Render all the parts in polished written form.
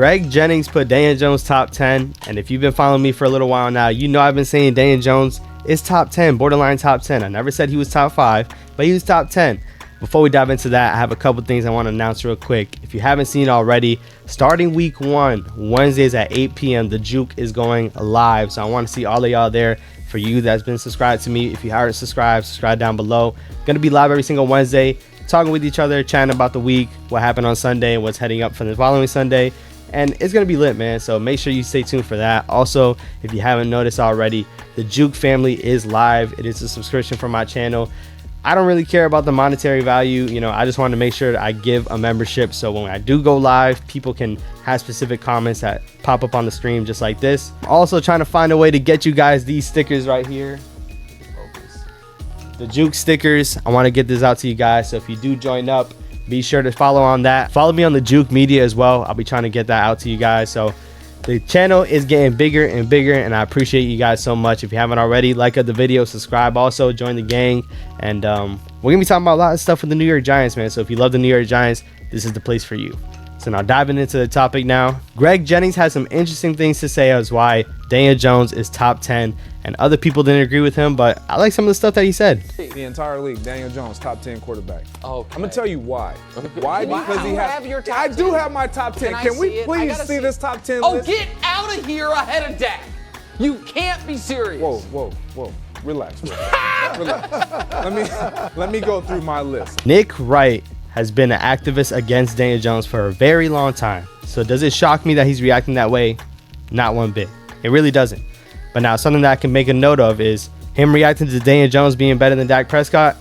Greg Jennings put Daniel Jones top 10, and if you've been following me for a little while now, you know I've been saying Daniel Jones is top 10, borderline top 10. I never said he was top 5, but he was top 10. Before we dive into that, I have a couple things I want to announce real quick. If you haven't seen it already, starting week 1, Wednesdays at 8 p.m., the Juke is going live. So I want to see all of y'all there. For you that's been subscribed to me, if you haven't subscribed, subscribe down below. Going to be live every single Wednesday, talking with each other, chatting about the week, what happened on Sunday, and what's heading up for the following Sunday. And it's going to be lit, man. So make sure you stay tuned for that. Also, if you haven't noticed already, the Juke family is live. It is a subscription for my channel. I don't really care about the monetary value. You know, I just want to make sure that I give a membership. So when I do go live, people can have specific comments that pop up on the stream just like this. I'm also trying to find a way to get you guys these stickers right here. The Juke stickers. I want to get this out to you guys. So if you do join up, be sure to follow on that. Follow me on the Juke media as well. I'll be trying to get that out to you guys. So the channel is getting bigger and bigger, and I appreciate you guys so much. If you haven't already, like the video, subscribe, also join the gang. And we're gonna be talking about a lot of stuff with the New York Giants, man. So if you love the New York Giants, this is the place for you. So now diving into the topic now, Greg Jennings has some interesting things to say as why Daniel Jones is top 10, and other people didn't agree with him, but I like some of the stuff that he said. The entire league, Daniel Jones, top 10 quarterback. Okay. I'm gonna tell you why. Why? Because he has. Your top I 10? do have my top 10. Can we please see this top 10 list? Oh, get out of here ahead of Dak. You can't be serious. Whoa. Relax. Let me go through my list. Nick Wright has been an activist against Daniel Jones for a very long time. So does it shock me that he's reacting that way? Not one bit. It really doesn't. But now something that I can make a note of is him reacting to Daniel Jones being better than Dak Prescott.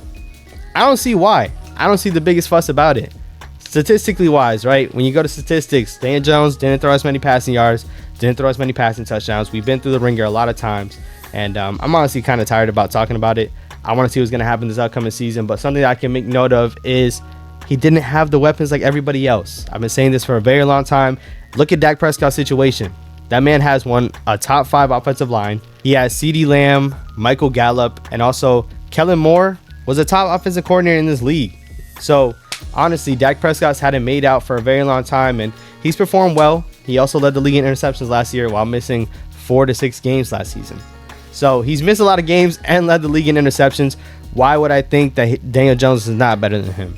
I don't see why. I don't see the biggest fuss about it. Statistically wise, right? When you go to statistics, Daniel Jones didn't throw as many passing yards, didn't throw as many passing touchdowns. We've been through the ringer a lot of times, and I'm honestly kind of tired about talking about it. I want to see what's going to happen this upcoming season, but something that I can make note of is he didn't have the weapons like everybody else. I've been saying this for a very long time. Look at Dak Prescott's situation. That man has a top 5 offensive line. He has CeeDee Lamb, Michael Gallup, and also Kellen Moore was a top offensive coordinator in this league. So honestly, Dak Prescott's had it made out for a very long time, and he's performed well. He also led the league in interceptions last year while missing 4 to 6 games last season. So he's missed a lot of games and led the league in interceptions. Why would I think that Daniel Jones is not better than him?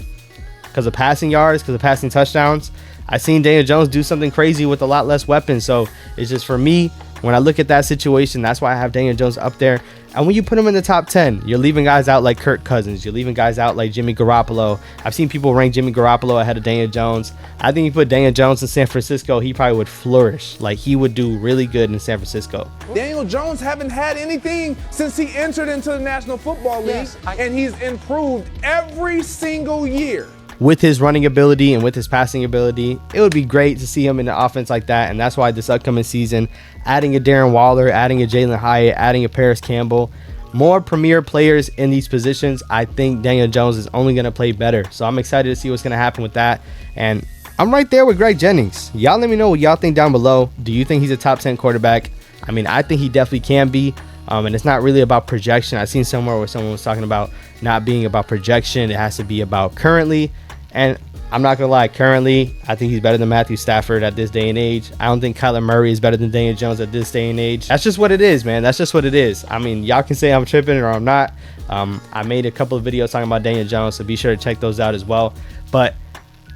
Because of passing yards, because of passing touchdowns. I've seen Daniel Jones do something crazy with a lot less weapons. So it's just, for me, when I look at that situation, that's why I have Daniel Jones up there. And when you put him in the top 10, you're leaving guys out like Kirk Cousins. You're leaving guys out like Jimmy Garoppolo. I've seen people rank Jimmy Garoppolo ahead of Daniel Jones. I think you put Daniel Jones in San Francisco, he probably would flourish. Like, he would do really good in San Francisco. Daniel Jones haven't had anything since he entered into the National Football League, and he's improved every single year. With his running ability and with his passing ability, it would be great to see him in the offense like that. And that's why this upcoming season, adding a Darren Waller, adding a Jalen Hyatt, adding a Paris Campbell, more premier players in these positions, I think Daniel Jones is only going to play better. So I'm excited to see what's going to happen with that. And I'm right there with Greg Jennings. Y'all let me know what y'all think down below. Do you think he's a top 10 quarterback? I mean, I think he definitely can be. And it's not really about projection. I've seen somewhere where someone was talking about not being about projection. It has to be about currently. And I'm not going to lie, currently, I think he's better than Matthew Stafford at this day and age. I don't think Kyler Murray is better than Daniel Jones at this day and age. That's just what it is, man. That's just what it is. I mean, y'all can say I'm tripping or I'm not. I made a couple of videos talking about Daniel Jones, so be sure to check those out as well. But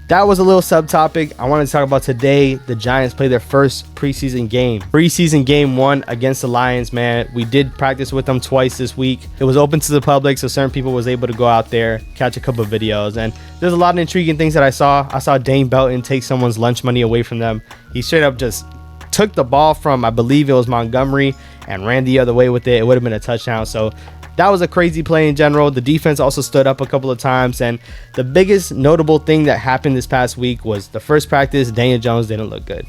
that was a little subtopic. I wanted to talk about today. The Giants play their first preseason game. Preseason game 1 against the Lions, man. We did practice with them twice this week. It was open to the public, so certain people was able to go out there, catch a couple of videos. And there's a lot of intriguing things that I saw. I saw Dane Belton take someone's lunch money away from them. He straight up just took the ball from, I believe it was Montgomery, and ran the other way with it. It would have been a touchdown. So that was a crazy play in general. The defense also stood up a couple of times. And the biggest notable thing that happened this past week was the first practice, Daniel Jones didn't look good.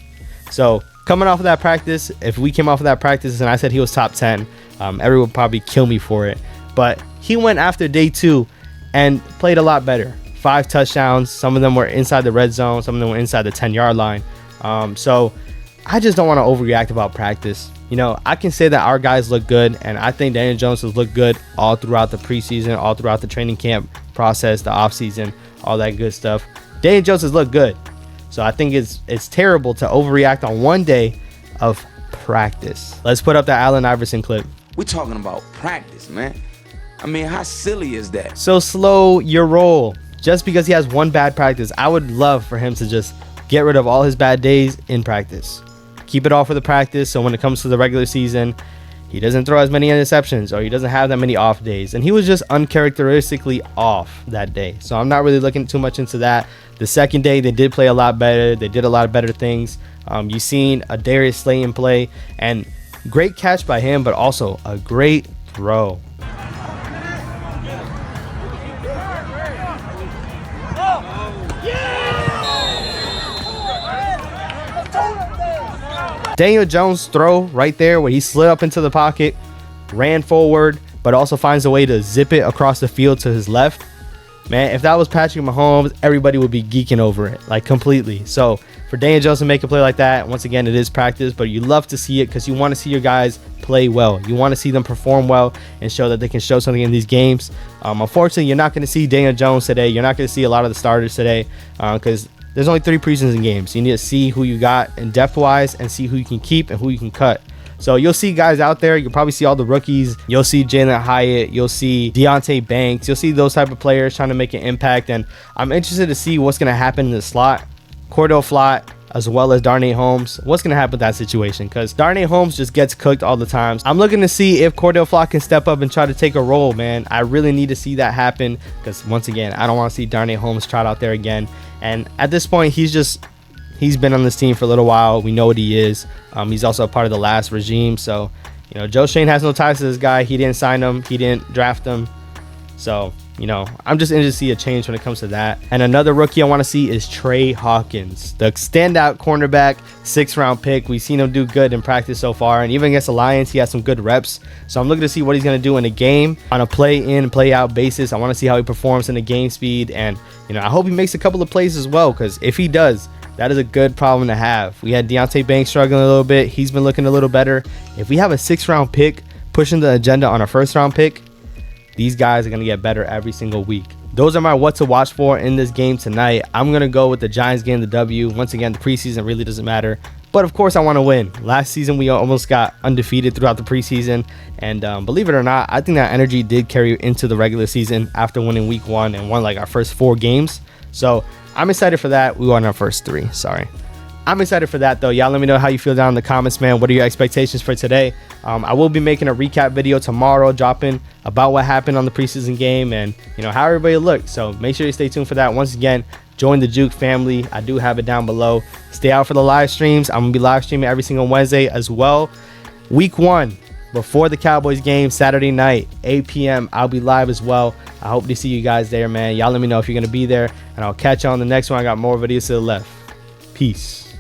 So coming off of that practice, if we came off of that practice and I said he was top 10, everyone would probably kill me for it. But he went after day 2 and played a lot better. 5 touchdowns. Some of them were inside the red zone. Some of them were inside the 10-yard line. So I just don't want to overreact about practice. You know, I can say that our guys look good, and I think Daniel Jones has looked good all throughout the preseason, all throughout the training camp process, the offseason, all that good stuff. Daniel Jones has looked good. So I think it's terrible to overreact on one day of practice. Let's put up the Allen Iverson clip. We're talking about practice, man. I mean, how silly is that? So slow your roll. Just because he has one bad practice, I would love for him to just get rid of all his bad days in practice. Keep it all for the practice, so when it comes to the regular season, he doesn't throw as many interceptions or he doesn't have that many off days. And he was just uncharacteristically off that day. So I'm not really looking too much into that. The second day, they did play a lot better. They did a lot of better things. You've seen a Darius Slayton play, and great catch by him, but also a great throw. Daniel Jones' throw right there where he slid up into the pocket, ran forward, but also finds a way to zip it across the field to his left. Man, if that was Patrick Mahomes, everybody would be geeking over it, like completely. So for Daniel Jones to make a play like that, once again, it is practice, but you love to see it because you want to see your guys play well. You want to see them perform well and show that they can show something in these games. Unfortunately, you're not going to see Daniel Jones today. You're not going to see a lot of the starters today because there's only 3 preseason games. You need to see who you got in depth-wise and see who you can keep and who you can cut. So you'll see guys out there. You'll probably see all the rookies. You'll see Jalen Hyatt. You'll see Deontay Banks. You'll see those type of players trying to make an impact. And I'm interested to see what's going to happen in the slot. Cordell Flott as well as Darnay Holmes. What's going to happen with that situation? Because Darnay Holmes just gets cooked all the time. I'm looking to see if Cordell Flott can step up and try to take a role, man. I really need to see that happen because, once again, I don't want to see Darnay Holmes trot out there again. And at this point, he's been on this team for a little while. We know what he is. He's also a part of the last regime. So, you know, Joe Schoen has no ties to this guy. He didn't sign him. He didn't draft him. So, you know, I'm just interested to see a change when it comes to that. And another rookie I want to see is Trey Hawkins, the standout cornerback, 6th-round pick. We've seen him do good in practice so far. And even against the Lions, he has some good reps. So I'm looking to see what he's going to do in a game on a play-in, play-out basis. I want to see how he performs in the game speed. And, you know, I hope he makes a couple of plays as well, because if he does, that is a good problem to have. We had Deontay Banks struggling a little bit. He's been looking a little better. If we have a 6th-round pick pushing the agenda on a 1st-round pick, these guys are going to get better every single week. Those are my what to watch for in this game tonight. I'm going to go with the Giants getting the W. Once again, the preseason really doesn't matter. But, of course, I want to win. Last season, we almost got undefeated throughout the preseason. And believe it or not, I think that energy did carry into the regular season after winning week 1 and won like our first 4 games. So I'm excited for that. We won our first 3. Sorry. I'm excited for that, though. Y'all let me know how you feel down in the comments, man. What are your expectations for today? I will be making a recap video tomorrow, dropping about what happened on the preseason game and, you know, how everybody looked. So make sure you stay tuned for that. Once again, join the Juke family. I do have it down below. Stay out for the live streams. I'm going to be live streaming every single Wednesday as well. Week 1, before the Cowboys game, Saturday night, 8 p.m. I'll be live as well. I hope to see you guys there, man. Y'all let me know if you're going to be there, and I'll catch you on the next one. I got more videos to the left. Peace.